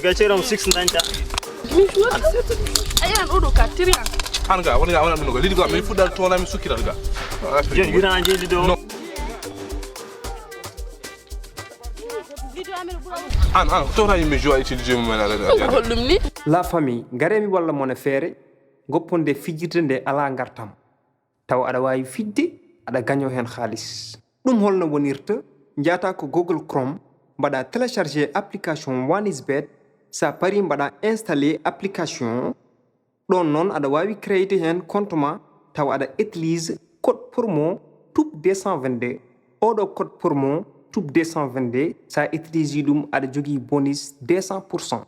gaceram 6 nanta ayan odo ka tirian hanga wona mun go lidi go mi fudal tona mi sukiral ga jen yura anje lido an tora yimbe joa utiliser mo mena hollumni la famille garemi walla mone feere gopponde fijirde nde ala gartam taw aɗa wawi fidde aɗa gaño hen xaalis ɗum holno wonirta jata ko google chrome mbaɗa téléchargé application oneisbet sa pari mbaɗa installé application ɗon noon aɗa wawi créer hen compte ma taw aɗa utilise code promo toup 222 oɗo code promo toup 222 sa utilise ɗum aɗa jogui bonus 200%.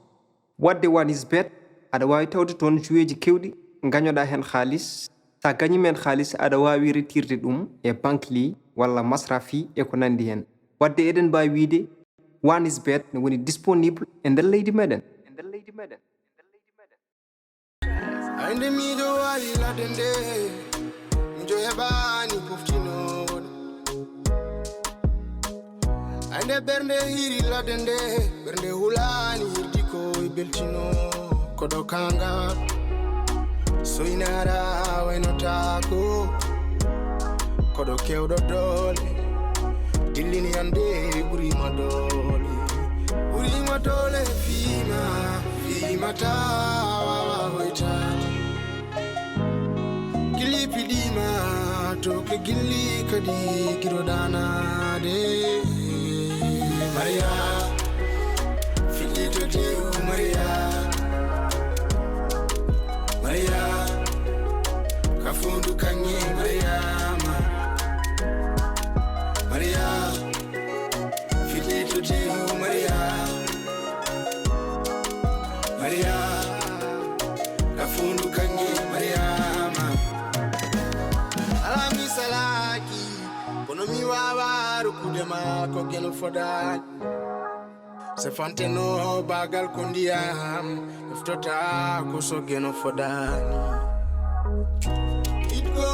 wadde oneisbet aɗa wawi tawde toon joueji kewɗi gañoɗa hen xaalis sa gañi men xaalis aɗa wawi retirde ɗum e banque li walla masrafi e ko nandi hen wadde eɗen mbawi wiide oneisbet ne woni disponible e nder leydi meɗen Ande mi do wali la dende mi jo hebani poftino ande bernde hiri la dende bernde hulani hirdi ko beltino kodo kanga so inara weno tako kodo kewdo dole dillini ande buri madole fima tawa hoitani gili pidima to ke gili kadi kirodana de Maria filito de Maria kafundu kanye Maria filito de Maria kafundu kanye alami salaki kono mi wawaru kudema ko gelo fodani se fanteno bagal kondiam iftota ko so geno fodani it go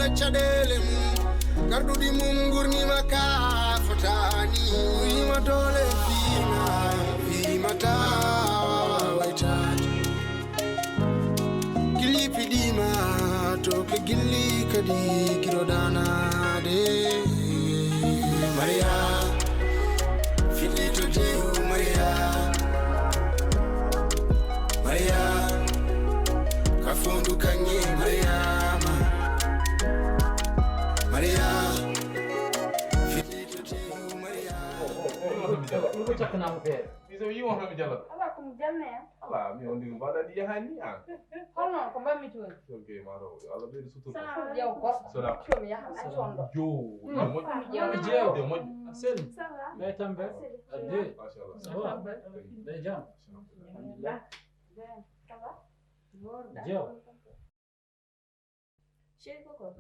la chadele gardu di mum gurni maka fotani wima dole fima ta waitani gili pidima to ke gili kadi kirodana de Maria filito de Maria kafundu kanye Maria filito de Maria ko cakna mo fe iso yi won mi jalla ala ko jalne ala mi on digu bada di hani hono ko bammi ton okay maro ala be sutur yow ko sala ko mi yaha ay tondo jo mo jeew de mo sel ça va lay tambe ade mashallah ça va day jam ça va jeew chéri koko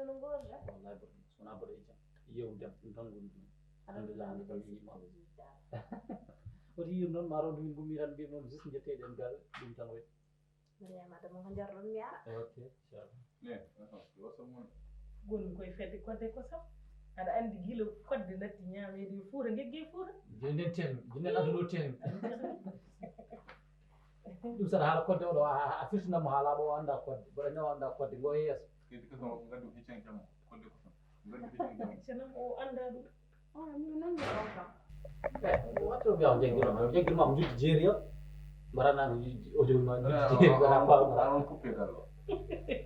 no gorda wallahi sona bari jam yow dem tan gundu alhamdulillah ande ko yi ma odi yir non maro dum gumiran bi non just jete den gal dum tan way Mariama dama ko jarron mi ara okay inshallah ne do so mon gon koy fedde kodde ko sam ada andi gilo kodde natti nyaamede fuura ngegge fuura jenden ten jenden adulo ten dum sara hala kodde o a firtina mo hala bo anda kodde bo no anda kodde go yes kiti ko so ngadu hicen jam ko de ko ngadu hicen jam senam o anda dum mi non mi awta wato bi on jengil ma mo jiddi jeri yo marana audio ma jeri gara pa on coupé dallo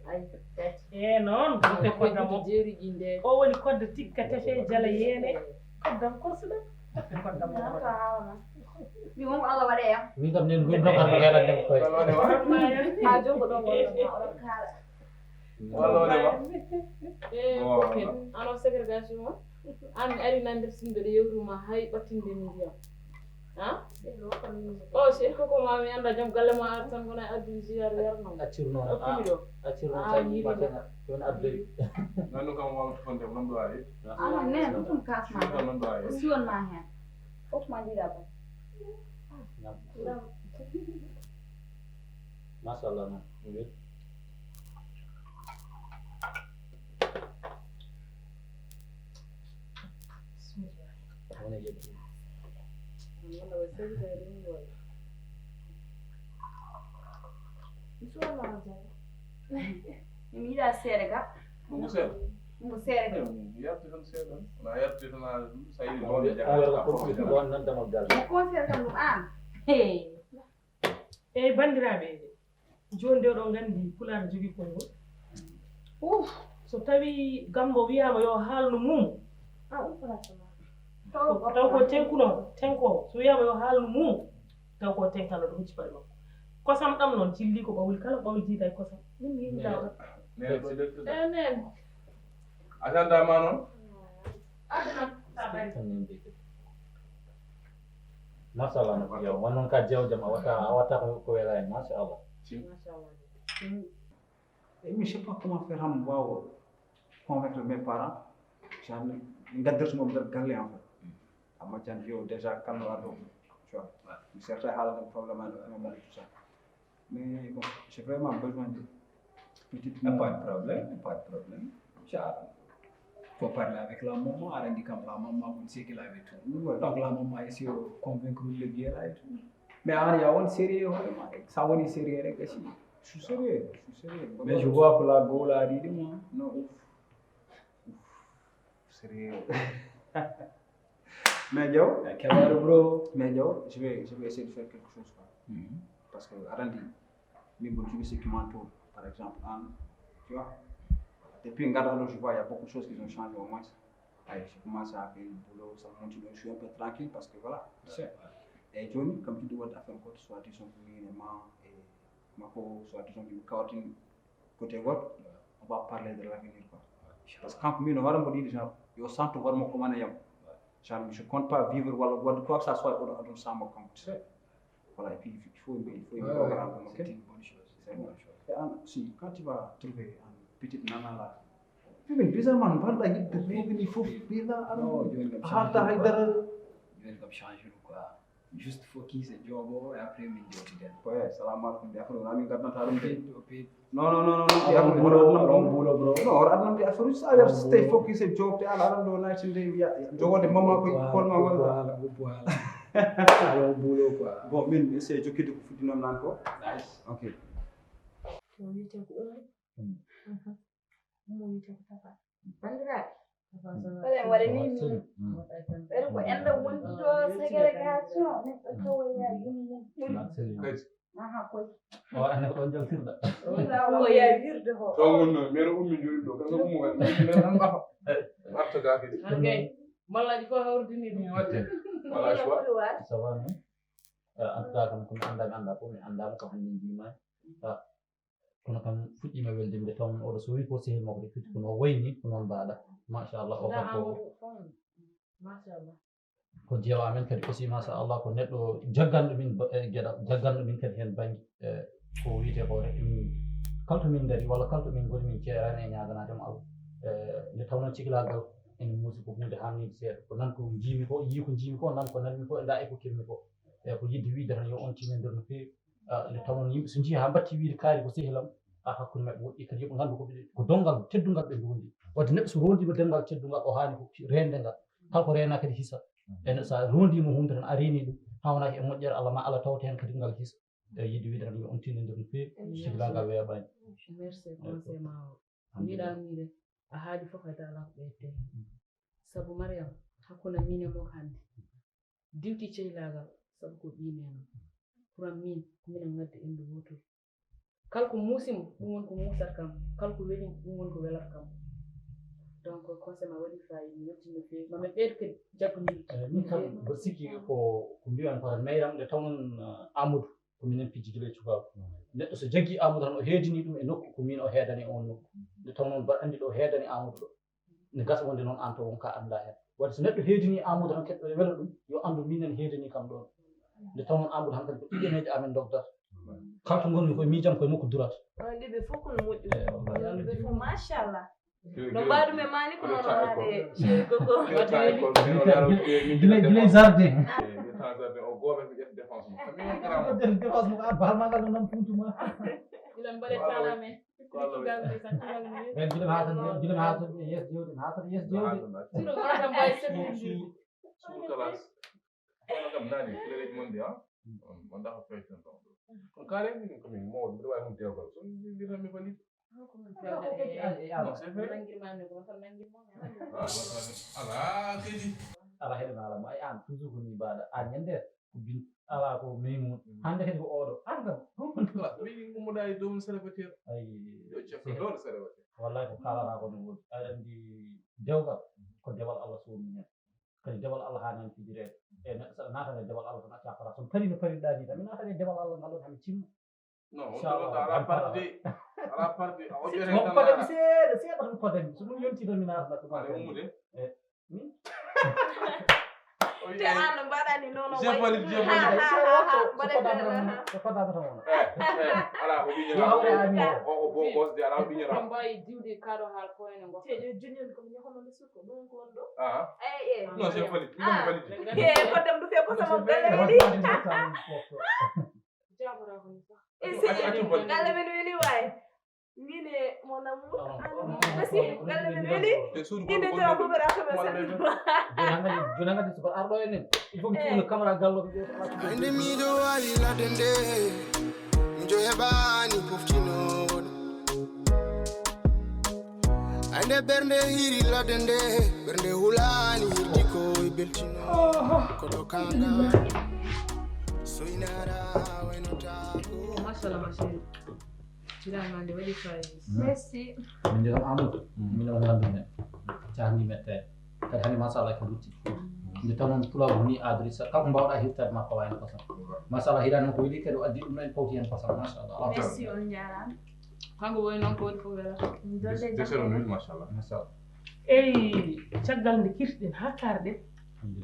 ay non ko kodda mo jeri jinde o woni kodde tikka tefe jala yene koddam korsuda koddam mo mi mom ala wade ya min tam nen gon dokar ngala dem koy ha jongo don wala kala wallo de ma ko ano segregation mo an ari nande sinde de yewruma hay battinde mi diam ha o se ko ma mi anda jam galle ma tan gona addu ziar yarno accirno accirno tan yiri don addu nanu kam won fonde non do ay ana ne dum kasma non do ay suon ma hen ok ma dira ba masallah na ngi bismillah woni jeɗi wanda wa sai da ringo Isuwa ma wajen. Mi da seere ga. Mungu seeɗa. Mo seere ga. Yalti tan seeɗa. Wona yalti tan so yiɗi on wonde werga fof ɗon nandama gal Mo conseil kam ɗum an. eyyi bandiraɓe joni nde ɗo gandi pulaar jogui konngol so tawi gambo wiyama yo haalnu mum taw ko tenkuno tenko so wiyama yo haalnu mum taw ko tenkano ɗo hucci paɗe makko kosam ɗam noon cilli ko ɓawli kala ɓawli jiida e kosam min mi yimmi dawɗa nene ɗo deftude enen a tandama noon machallah no fiya won noon ka jewjam a watta ko wela en machallah Et je ne sais pas comment faire pour convaincre mes parents. Je ne sais pas comment faire en fait. À ma tienne, déjà, calme la dos. Tu vois, certains ont des problèmes avec tout ça. Mais bon, j'ai vraiment besoin de petite. Pas de problème, pas de problème. Il faut parler avec la maman, arrêter comme la maman, vous savez qu'elle avait tout. Donc la maman a essayé de convaincre le bien là et tout. Mais il y a un sérieux, ça va être sérieux. Je suis sérieux, Mais je vois que la go là, dis-moi. Non, ouf. Sérieux. Mais Joe, je vais essayer de faire quelque chose. Parce que Arandi, mes bonnes choses qui m'entourent, par exemple, tu vois, depuis Ngadalo, je vois il y a beaucoup de choses qui ont changé au moins. J'ai commencé à faire le boulot, ça continue, je suis un peu tranquille parce que voilà, tu sais. Et Johnny, comme tu dois faire encore, soit disons soit disons côté vote, on va parler de l'avenir. Parce que quand on va me dire, genre, je sens tout vraiment comment je je ne compte pas vivre quoi que ce soit dans ça, tu sais. Voilà, et puis il faut un programme, c'est une bonne chose. C'est une bonne chose. Si, quand tu vas trouver une petite nana là, mais bizarrement, on parle de il faut bien là. Non, je vais comme changer quoi. Juste focus et job et après me dire ouais, salam alaikum. Après on a mis garde dans non. boulot bro. Non, on a mis affaire ça vers stay focus et job. Alors on a été job de maman qui call ma voilà. Alors boulot quoi. Bon, mais c'est jockey de foot non encore. Nice. OK. Mo yite ko mo yite ko papa. Bandiraɓe. Ɓeɗen waɗa ni min ɓeɗe ko enda wondiɗo ségrégation neɗɗo tawoya yummu ɓuri aha koy o ane ko ɗon jaltirɗa o yawirde ho togonno mero ummi joni ɗo kanga ummu kadi men an ɓafa arta ga kadi okay mallaji ko hawrdini ɗum watte wala choix ça va non en tout cas kam komi anda fof mi andama ko hannde jimani kono kam fuɗɗima welde nde tawn oɗo so wi ko sehil makko de fitti kono wayni ko noon mbaɗa machallah o kam ko jeewa amen kadi aussi machallah ko neɗɗo jagganɗo min gueɗal jagganɗo min kadi hen banggue ko wiyete ko rek kalto min daari walla kalto min goni min ceerani e ñaganademo Allah nde tawnon cihlagal ene muusi ko hunde hamnide seeɗa ko nan ko jiimi ko yii ko jiimi ko nan ko nanmi ko da e ko kimmi ko e ko yidde wiide tan yo on tinodir no feewi nde tawnon yimɓe so jii ha batti wiide kaari ko sehilam hakkude maɓɓe woɗɗi kadi yoɓe gandu ko dongal teddungal ɓe dondi wadde neɗɗo so rondima dengal teddungal o haani ko rende ngal kala ko reena kadi hisa ene sa rondima hunde tan a reeni ɗum ha wonaki e moƴƴere Allah ma Allah tawta hen kadi ngal hisa yidde wiide tan yo on tinodir no feewi cihlagal weeɓani merci conseil ma o mbiɗamide a haali fof kadi ala ko ɓeyde sabu Mariam hakkunde min e mo hannde diwti cehlagal sabu ko ɓineno pour min minen ngadde inde wotor kala ko muusimo ɗum woni ko muusata kam kala ko welimo ɗum woni ko welata kam donc conseil ma waɗi fayida mi weltini no feewi mamin ɓeydo kadi jaggodiri min kam mbo sikki ko mbiyan ko tan mayram nde tawnon Amadou ko minen pijjidule e cukaako neɗɗo so jaggi Amadou tan o heedini ɗum e nokku ko min o heedani on nokku nde tawnon mbaɗa anndi ɗo o heedani Amadou ɗo ne gasa wonde noon an to won ka annda hen wadde so neɗɗo heedini Amadou tan keɗɗo wela ɗum yo anndu minen heedani kam ɗon nde tawnon Amadou han kadi ko ɗiɗeneje amen dogdata kala to gonmi koye miijam koye makko durata ɗiɓe fof kono moƴƴu ɓe fof machallah no mbaɗume mani ko noon haade chéri gogo gilay jardin o gooɓe ko ƴetta défense mo défense mo a balmagal no nam funtuma ilan mbaɗe tala men ala heɗena ala mo ay an toujours ko ni mbaɗa an ñande ko bin ala ko meymun hande kadi ko oɗo an kam min ummoɗa e dow célibataire ay yo ceppo ɗon célibataire wallahi ko kalata ko ɗum woodi aɗa andi dewgal ko dewal Allah somi hen kadi dewal Allah hani hen fijirede e neɗɗo saɗa natane dewal Allah tan acca fota somi pari no pariɗa ni tan mi natane dewal Allah ngal ɗon hami timma non ala parde ala parde a waɗi mo kodemi seeɗa seeɗa tan kodemi so ɗum yonti tan mi natata ɗum ale ummude e min te an mbaɗani nono jefali so fotama tan wona ala ko ɓiñora o ko bo bosde ala ɓiñora on mbawi diwde kaɗo haal poyne ngo te junior ko ñahono suko ɗum ko wonɗo non jefali ɗum valide ko dem du fe ko sama galle weli jabora ko ni sax esi galle men weli way mine mon amour aussi galle men weli inde taw ko bara ko jona ngadi so arɗo enen il faut mi tuuna camara gallo ande miɗo wawi ladde nde mijo heɓani poftinoɗo ande ɓernde hiri ladde nde ɓernde hulani hirdi koye beltino koɗo kanga soynara waynotako machallah ma chéri jiramande waɗi fayida merci min jegam amadou min on gandumen cahni mette kadi hande machallah ko lutti nde tanon tulaw ni adri sa kako mbawɗa hirtade makko wayno kosam machallah hiɗani noon ko weeli kadi o addi ɗum en pawti hen kosam machallah merci on jarama hanko woy noon ko waɗi fof wela desero nul machallah machallah eyi caggal nde kirtiɗen ha karɗen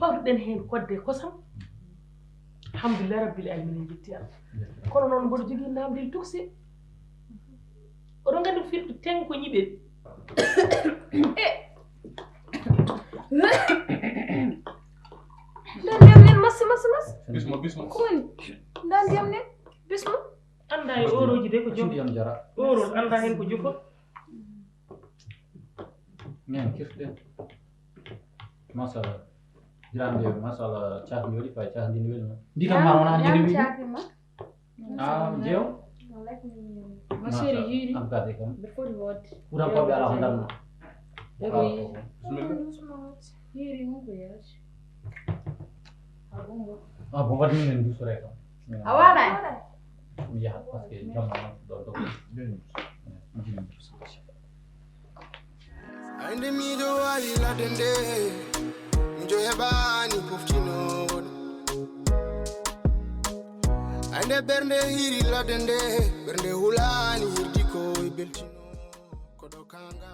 pawtuɗen hen kodde kosam alhamdulillah rabbil alamin en jetti Allah kono noon mboɗo jogui namdel tuksi oɗon gandi ko firtu ten ko ñiɓen ndan ndiyam nen mas bismo ko woni ndan ndiyam nen bismo anda e oroji de ko jogi ndiyam jara orol anda hen ko jofot min kirtiɗen machallah jirande machallah cahdi waɗi fay cahdi ne weeli noon ndi kam ma wona jeni wi jeew ma chéri yiiri am gade kam ɓe foti wodde ɓurankoɓe ala ko darno yiiri mum ko yaji bo waɗi minen dusore kam a waɗani mi yahat par ce que jamma ɗo dogo ande miɗo wawi ladde nde mijo heɓani poftinoɗo ande ɓernde hiri ladde nde ɓernde hulani hirdi koye beltino koɗo kanga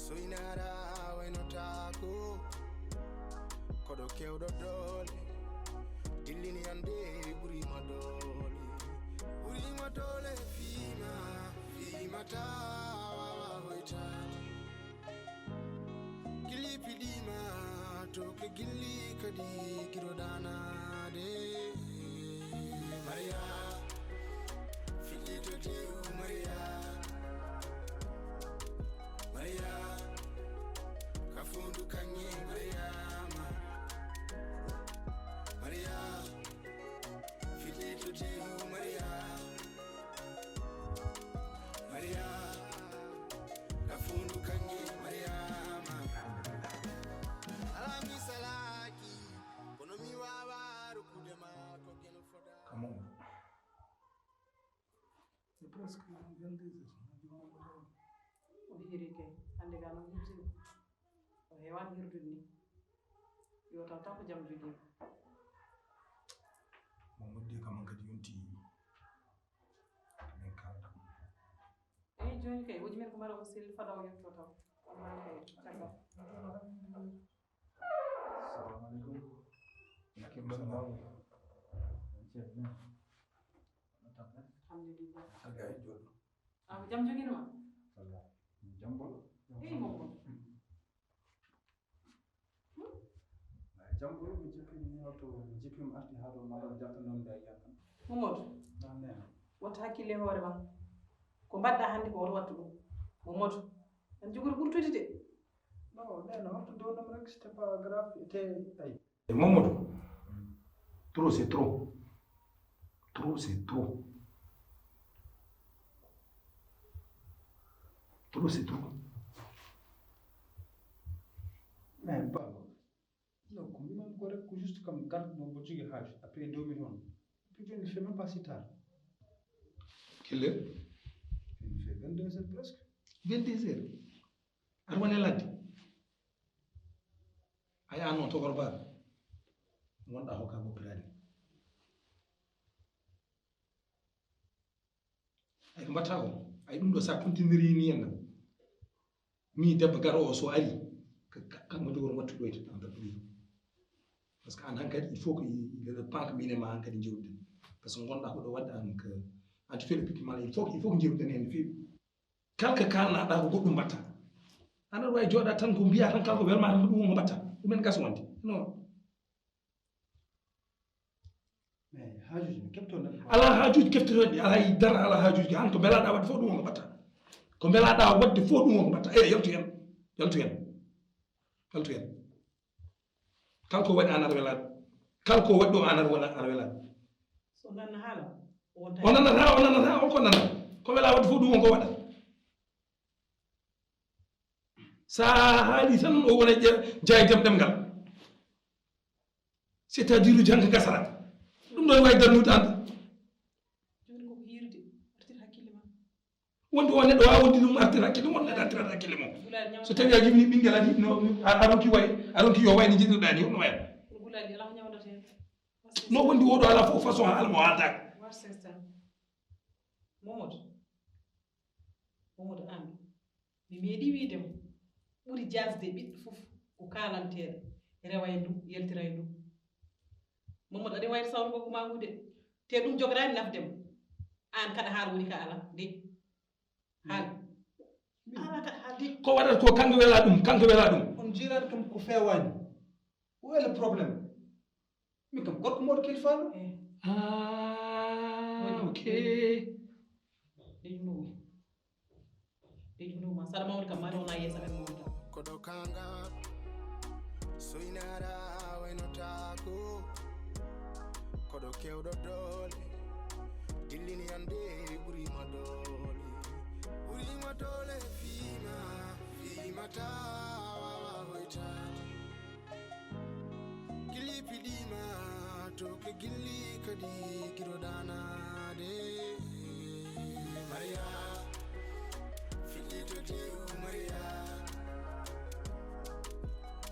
soynara waynotako koɗo kewɗo doole dillini ande ɓurima doole fimata wawa hoytade gilli piɗima to ko gilli kadi giroɗanade Maria fiɗɗito tew Maria kafundu kanye Mariama fiɗɗito tew Maria kafundu kanye Mariama alami salaki kono mi wawa rukude ma ko geno foda c'est presque 22 heures o hiri kay hande ga noon hirtini o hewani hirdude ni yo taw tan ko jaam jogima mo moddi kam kadi yonti min kalta eyi joni kay woji men ko mbaɗa o selli fada o yetto taw ma kay caggal assalamu aleykum alhamdulillah agay joɗo ko jaam joguinoma jambol eyi momo jambol mi jippini to jippimi arti ha ɗo maɗo jantanomde a yiyan tan Mamadou nane woto hakkille hoore ma ko mbaɗɗa hannde ko oto wattu ɗum Mamadou an jogori ɓurtude de non nena wattu downam rek c'était pas grave te ay Mamadou trop c'est trop c'est trop c'est trop mais pas non comme même ko rek juste comme carte mo bo jogi haaj après 2 millions puis il fait même pas si tard quelle heure il fait 22 heures presque 22 heures ar wone ladde ay an non togor ba wonda hokka mo pirani ay mbatta ko ay dum do sa continue ni en mi debbo garo o so ari kan mo jogor wattu doyte tan da dum parce que an hankadi il faut que le pank minema hankadi jewde parce que gonda ko do wadda an que anti fait le petit mal il faut que jewde en fi kalka kalna da ko goddum batta anan way joda tan ko biya tan kalko welma tan dum mo batta dum en gas wonde non mais hajuji kepto na ala hajuji keftode ala dara ala hajuji han ko belada wadde fo dum mo batta ko belada wadde fo dum mo batta e yaltu en kalko wadi anar welade kalko waddo anar wala ar welade so nanna hala onana on ko nana ko wela wadde fo dum ko wada sa haali tan o wona jaay jam demgal c'est à dire jang gasara dum don way darnude ande joni ko hirde artir hakkille ma wondi o neddo wa wondi dum artir hakkille mon neddo artir hakkille mon so tawi a jibini bingel adi no aronki yo wayni jidirda ni no wayna gulali ala nyawdata hen no wondi odo ala fo façon almo haldak war sestan Mamadou an mi meedi wiidemo ɓuri jasde ɓiɗɗo fof ko kalanteɗo rewa e ndum yaltira e ndum Mamadou aɗa wayno sawno gogo ma ngude te ɗum jogorani nafdema an kada haar woni ka ala de haal ala kada haal de ko waɗata ko kanko wela ɗum on jirata kam ko fewani où est le problème min kam gorko moɗo kil faalo ok dejunuma saɗa mawni kam mani wona yeesa men mawni kam koɗo kanga soynara waynotako koɗo kewɗo doole dillini ande ɓurima doole fimata wawa hoytade gilli piɗima to ke gilli kadi giroɗanade Maria filito diu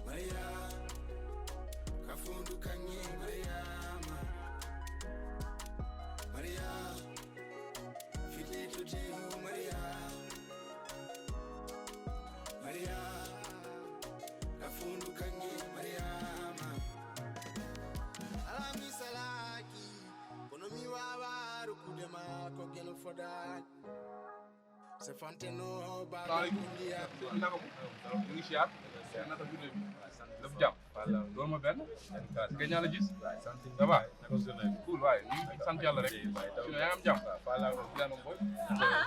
Maria kafundu kanye Maria filito diu Maria kafundu kanye alami salaki kono mi wawa rukudema ko geno fodani se fanteno ba kundiya ngi siap nata journée bi def jam do ma ben nga ñala gis ça va cool way ñu sant yalla rek ñu am jam yalla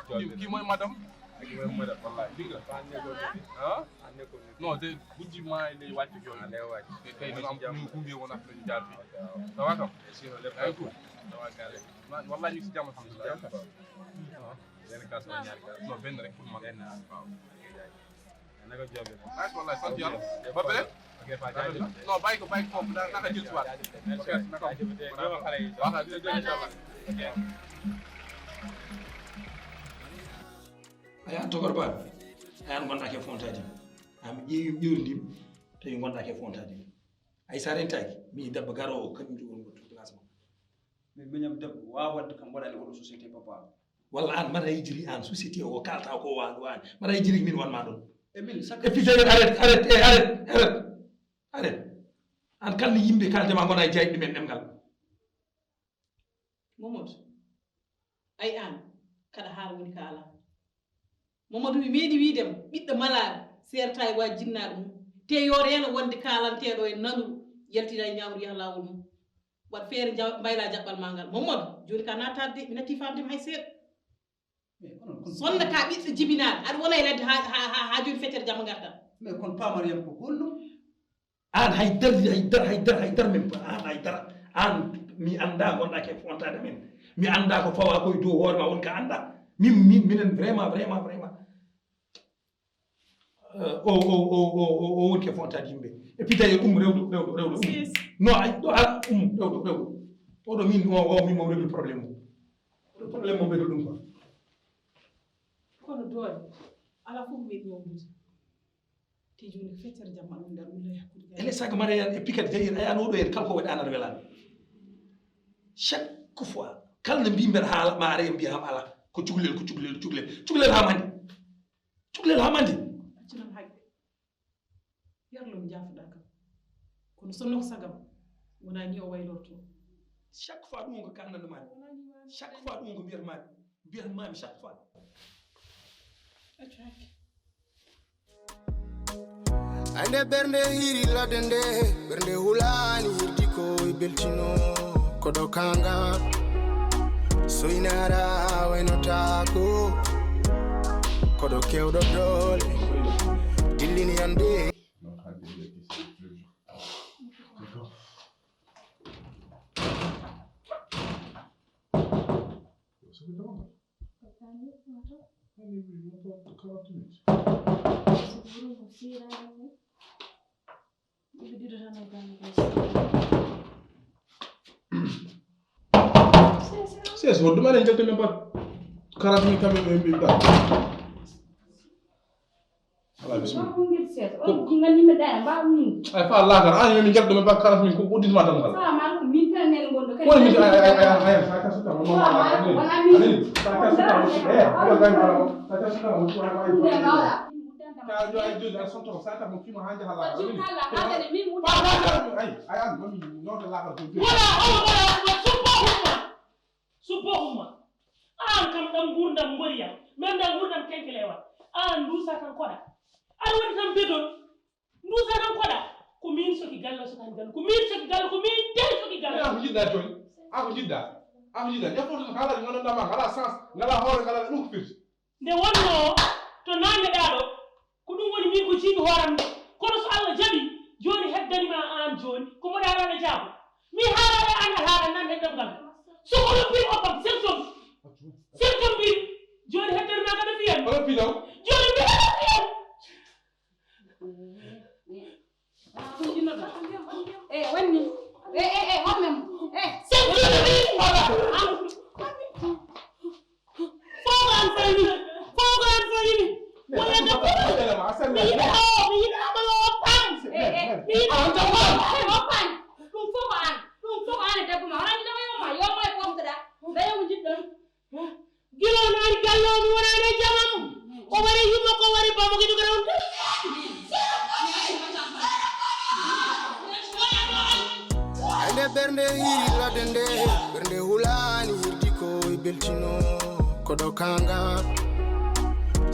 boy ki moy madame wallahi diga non de budji may lay wacc joy tay ñu am ñu kumbi wona fa ñu jaar fi ça va kam sino lepp ay cool wallahi ñu ci jam alhamdulillah ben kaas wala ñaari kaas non ben rek pour man waaw naka job nice wallahi sant yalla ba bele non bayiko foofu naka jël ci waat naka xale yi waxa dina jël inshallah aya togor ba ayan gonda ke fontade am ƴewdim tawi gonda ke fontade ay sarentaki mi debbo garowo kañum jogol ngo place ma mais miñam debbo wawa wadde kam waɗani oɗo société papa walla an mbaɗa yejiri an société o kalta ko wani mbaɗa yejiri min wanma ɗon e min et puis tawi arrête an kalni yimɓe kaldema gona e jayɗi ɗumen ɗemgal Mamadou ay an kada haar woni ka ala Mamadou mi meeɗi wiidema ɓiɗɗo malaɗo serta e wa jinnaɗo mum te yo reno wonde kalanteɗo e nanu yaltira e ñawri yaha lawol mum wat feere mbayla jaɓɓal ma ngal Mamadou joni ka nattade mi natti famdema hay seeɗa sonna ka ɓiɗɗo jibinaɗo aɗa wona e ladde ha joni feccere jamma garta mais kon pamariyam ko holno an haydara men an haydara an mi anda gonɗa ke fontade men mi anda ko fawa koye dow hoore ma won ka anda minen vraiment o woni ke fontade yimɓe et puis tawi rewɗo non ay ɗo ala rewɗo oɗo min mom régli probléme o probléme mom régli ɗum quoi kono doole ala fof weeɗi ñowdude te joni ko feccere jamma ɗum nder ɗum lay hakkude ele saga mara yan e piquet jayi ayano ɗo en kala ko waɗi anar welani chaque fois kala no mbimben haala ma ara en mbiya ham ala ko cuklel ha mandi accinan haqqe yarlum jaafuɗa kam kono sonno ko sagam wona ni o waylorto chaque fois ɗum ko kalnandumani chaque fois ɗum ko mbiyatmami chaque fois accu hakke ande bernde hiri ladde nde bernde hulani hirdi koye beltino koɗo kanga soynara waynotako koɗo kewɗo doole dillini ande C'est bon, demain, je ne même pas 40 000 quand même. Voilà, bismillah. Ay fa la gar ani min jabdo me ba 40 000 ko uddi ma tan ngal. Salaam alaikum min tan nel gondo kay. Wala min ay sa ka suta mo ma. Ani sa ka suta mo ala gan ala. Sa ka suta mo ko ma. Ka jo ay jo al sonto sa ka mo fi mo hanja hala. Ay an mami no de la gar. Subahuma an kam dam gurdam ngoriya men dam gurdam kenkelewa an dusa kan koda an woni tan bedon dusa kan koda ko min soki gallo so kan gallo ko min soki gallo ko min den soki gallo Am jidda toy am jidda ya foto kala ngona dama kala sens ngala hore ngala dum ko firti nde wonno to nande dado ko dum woni min ko jiibi horam de kono so Allah jabi joni heddani ma an joni ko mo dara na jabo mi haala an haala nan heddam gal so ko bi opam symptom bi joni heddani ma kada fiyan wala fi daw joni bi kada fiyan wonni homme symptom bi fogan fayni wala da ko mi ida amalo pam mi ida amalo pam ɗum fof an debbo ma wona ɗiɗo yo moye pomtoɗa ɓeyo mo jiɗɗon gilonani gallomi wonani jamam o wari yumma ko wari bamo ko jogata on ande bernde hiri ladde nde bernde hulani hirdi koye beltino koɗo kanga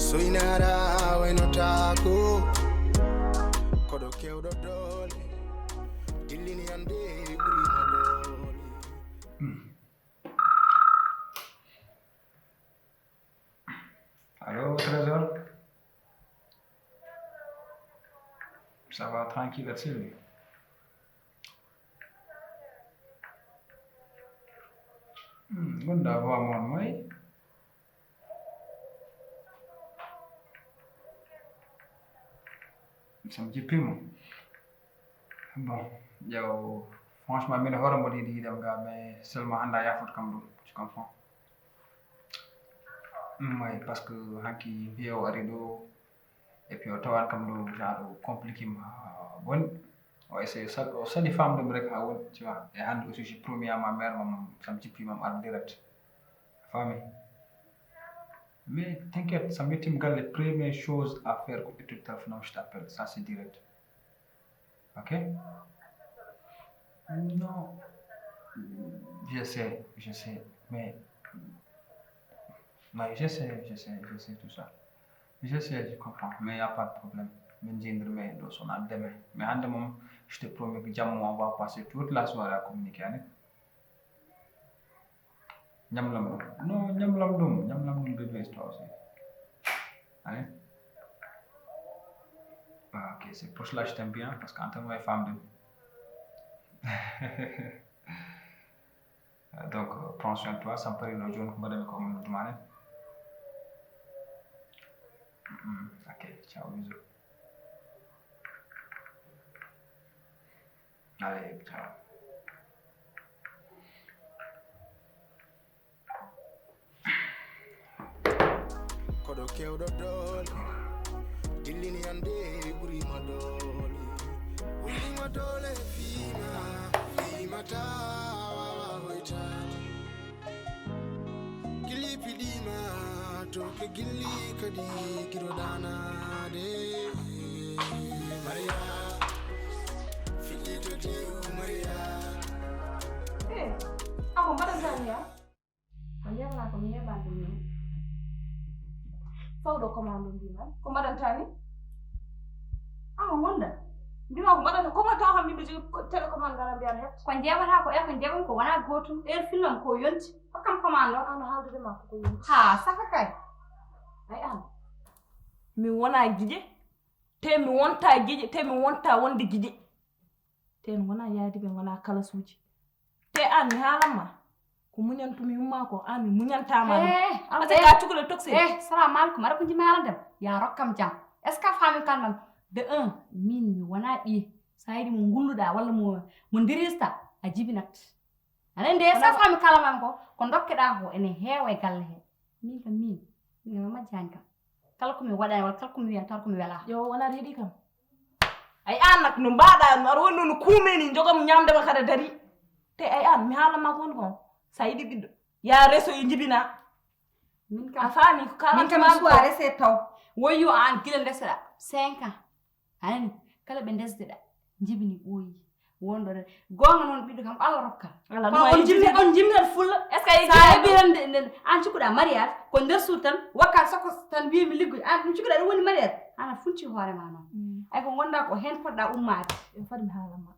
soynara waynotako koɗo kewɗo doole dillini ande ɓurima doole Allô, Trésor? Ça va tranquille là-dessus? Gunda ba mon mai. Sam jippimo. Bon, yow franchement min hoore mo ɗiɗi yiɗam ga mais seulement hannda yafut kam ɗum tu comprends. Oui, parce que hanki wiye o ari ɗo et puis o tawan kam ɗo genre compliqué ma woni o essaye o sali famde ɗum rek ha woni tu vois et hannde aussi j'ai promis à ma mère mam sam jippimam ar direct fami mais t'inquiète sam yettim galle première chose à faire ko ƴettude téléphone am je t'appelle ça c'est direct ok non je sais mais non, je sais tout ça. Je sais, je comprends, mais il n'y a pas de problème. Mais demain. Mais en demain, je te promets que on va passer toute la soirée à communiquer. Nyamlam. No, nyamlam dum bébé histoire aussi. Allez. Ah, ok, c'est pour cela que je t'aime bien, parce qu'en tant que femme donc, prends soin de toi, sans parler de jour, madame, comme tu m'as dit. Ok, ciao, bisous. Allez, ciao. Kodo kewdo dole dillini ande burima dole fima tawa hoitani gilli pidima to ke gilli kadi girodana de Maria filito di Maria aku pada zania hanya la ko mi bandu ni fawdo commande ndima ko madantani wonda ndima ko madanta ko ma taw xam mi be télécommande dara biyan het ko jebata ko e ko jebon ko wana gotum film ko yonti fakam commande ana halde ma ko yonti ha saka kay ay mi wona gije te mi wonta gije te mi wonta wonde gije te wona yaadi be wona kala suuji te mi halama ko muñantumi umma ko mi muñantama ate ka tukule toxi salam alaikum ara ko jima ala dem ya rokkam jam est ce que fami kalmam de 1 min mi wona bi sayidi mo ngulluda walla mo dirista a jibinat anande sa fami kalamam ko dokkeda ko ene heewe galle he min ma janka kala ko mi wada wala kala ko mi wiya tar ko mi wela yo wona redi kam ay nak no mbaada ar wonno no kumeni jogam nyamde ba kada dari te ay mi halama ko sayidi biddo ya reso e jibina min kam afami ko kala min kam suwa rese taw woyu gila desda 5 ans ani kala be desda jibini boyi wondo gonga non biddo kam Allah rokka on jibina full est ce que sa birande an cikuda mariage ko nder sultan wakka sako tan bi mi liggo an cikuda woni mariage ana funci hoore ma non ay ko gonda ko hen podda ummade en fadmi halama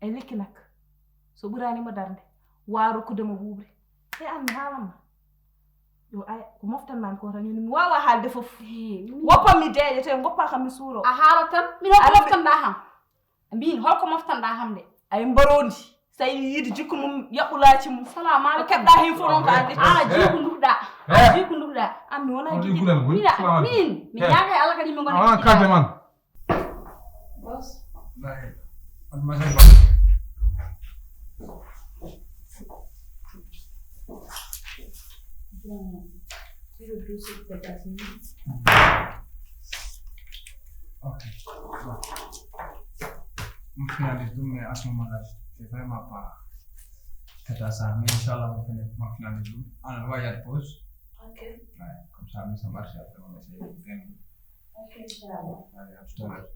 ay likkinak so burani mo darde waru ko demo buubri te mi halama yo ay ko moftan man ko tan mi wawa halde fof woppa mi deje te goppa kam mi suuro a halatan mi no moftan da ham min holko moftan da ham de ay mbarodi say yidi jikku mum yabulaci mum salamu alaikum kedda hen fo non ka ande ala jikku ndurda mi wona jikku min mi yaga ala kadi mi ngona kade man boss Baik. Masih Ok. Finaliser tout, mais à ce moment-là, c'est vraiment pas fait à ça. Mais Inch'Allah, on finalise tout. On va y aller pause. Ok. Ouais, comme ça, ça marche. Après, on essaie de gagner. Ok, Inch'Allah. Allez, à tout à l'heure.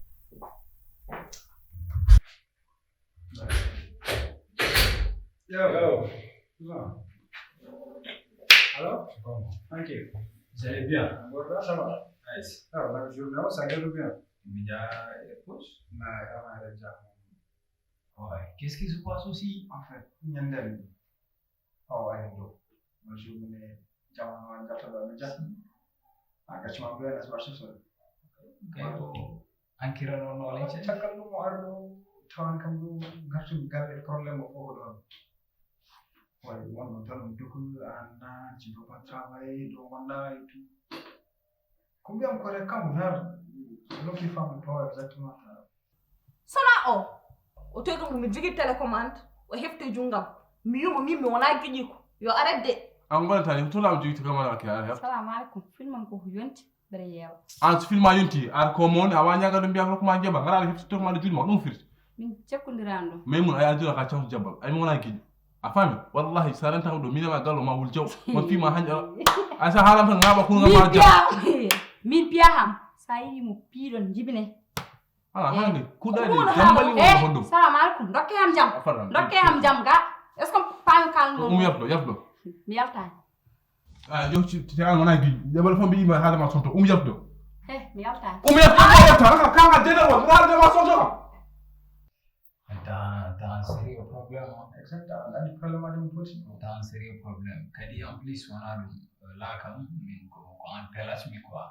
Yo. Alors? Tranquille. Vous allez bien? Ça va? Nice. Alors, la journée, ça va bien? Média et poche? Non, avant déjà. Ouais. Qu'est-ce qui se passe aussi? En fait, Nyandel. Oh, ouais, donc. Moi, je me mets. Jangan kata média. Agak cuma bela sebatas itu. Kalau akhirnya nolak aja. Cakap lu mau ada tahun kamu ngasih gagal problem apa doang. Wah, mau nonton dulu anak jiwa travail do mana itu. Combien encore kamu har lo que femme pas exactement. Sana o to ko mi jigi télécommande o hefte jungam mi yuma mi wona giji ko yo arade an gona tani to law jigi to kamara ke ar assalamu alaikum film ko yonti bare yewa an film yonti ar ko mon awa nyaga dum biya ko ma jeba ngara hefte to ma julma dum firti min cekkundirando mais mun aya dira ka chaw jabal ay mo wona giji afami wallahi saranta do mi ma gallo ma wul jaw ma fi ma hanja asa halam tan ngaba ko ngaba jaw min piya ham sayi mo piidon jibine hande kudade jambali won hondo assalamu alaikum dokke ham jam ga est ce que pam kan no yafdo mi yalta yo ci tan wona gi jabal fo bi ma hada ma sonto yafdo mi yalta yafdo ka dede won hada ma sonto ta un sérieux problème. Exactement. Là, le problème est important. C'est un sérieux problème. Kadi en plus on a là comme en place mi quoi.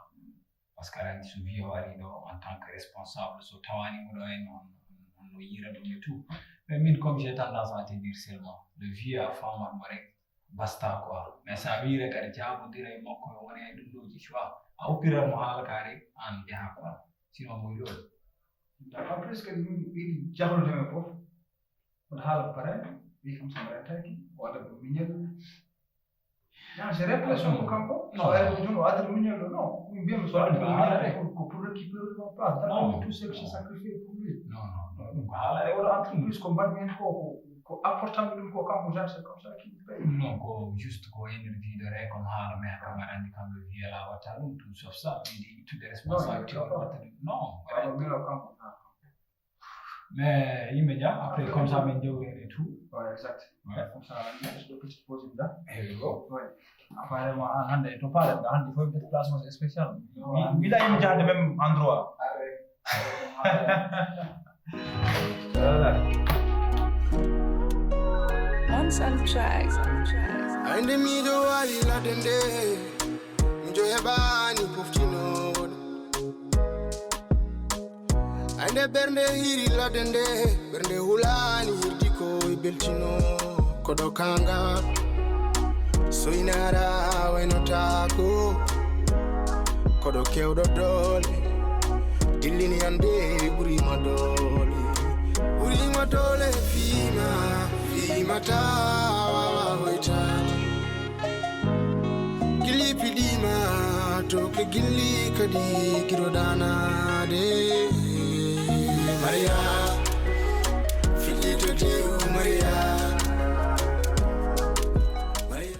Parce que là su vie wari do en tant que responsable so tawani mo do en on yira do tout. Mais min comme j'ai tendance à te dire seulement le vieux a femme mo rek basta quoi. Mais ça vire kadi jabu dire mo ko woni dum do ci choix. A opira mo hala kare an jaha quoi. Sinon mo do. En plus que il jahol de me pof. On hala pare, vi kam sama attaque wala do minyel. Non, c'est répression au campo. Non, on va être mignonne, non. Bien, me soit pour récupérer mon place. Dans tout ce que j'ai sacrifié pour lui. Non. Et on a entreprise comme Bagmen, apportant le campo, c'est comme ça qu'il paye. Non, juste qu'on énergie de ré comme Hala, mais comme Andy comme le vieux là, tout sauf ça, il dit toutes les responsabilités. Non, mais immédiat, après comme ça, mais et tout. Ouais, exact. Ouais. Comme ça, on a une petite pause là. Et go. Ouais. Après, moi, on a tout parlé, il faut une petite place spéciale. Il a immédiat le même endroit. On some tracks. And the middle while you let them day. Enjoy a bani puftino. And the bernde hiri let them day. Bernde hulani hirdiko ibeltino. Kodokanga. So inara wenotako. Kodokeo dodole. Dilini ande burima dole fima tawa hoitani gili pidima toke gili kadi kirodana de